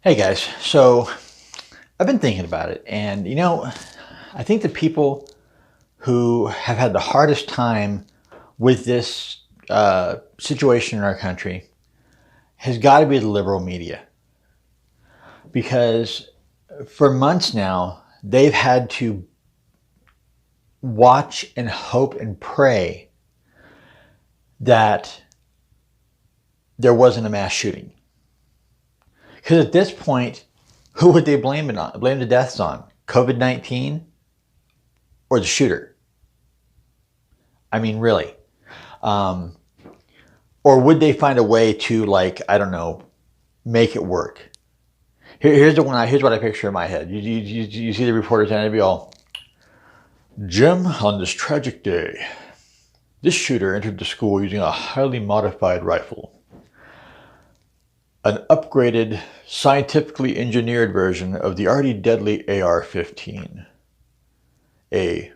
Hey guys, so I've been thinking about it, and I think the people who have had the hardest time with this situation in our country has got to be the liberal media, because for months now they've had to watch and hope and pray that there wasn't a mass shooting. Because at this point, who would they blame it on? Blame the deaths on? COVID-19 or the shooter? I mean, really. Or would they find a way to, like, I don't know, make it work? Here's what I picture in my head. You see the reporters and they'd be all, Jim, on this tragic day, this shooter entered the school using a highly modified rifle. An upgraded, scientifically engineered version of the already deadly AR-15. A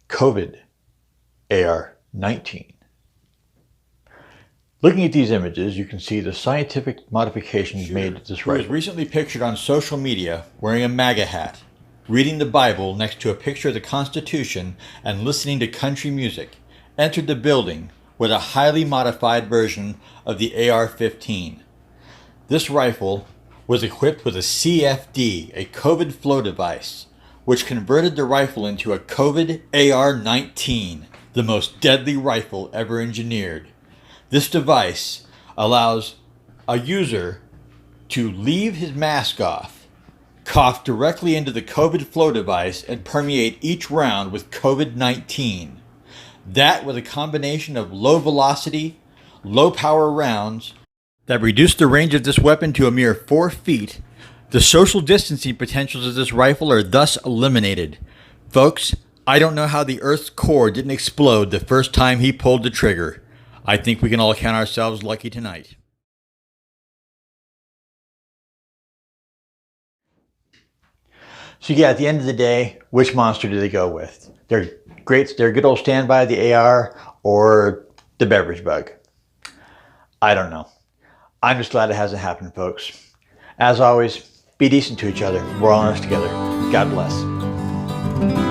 COVID AR-19. Looking at these images, you can see the scientific modifications made to this rifle. He was recently pictured on social media wearing a MAGA hat, reading the Bible next to a picture of the Constitution and listening to country music, entered the building with a highly modified version of the AR-15. This rifle was equipped with a CFD, a COVID flow device, which converted the rifle into a COVID AR-19, the most deadly rifle ever engineered. This device allows a user to leave his mask off, cough directly into the COVID flow device, and permeate each round with COVID-19. That with a combination of low velocity, low power rounds that reduce the range of this weapon to a mere 4 feet, the social distancing potentials of this rifle are thus eliminated. Folks, I don't know how the Earth's core didn't explode the first time he pulled the trigger. I think we can all count ourselves lucky tonight. So yeah, at the end of the day, which monster do they go with? They're good old standby, the AR, or the beverage bug? I don't know. I'm just glad it hasn't happened, folks. As always, be decent to each other. We're all in this together. God bless.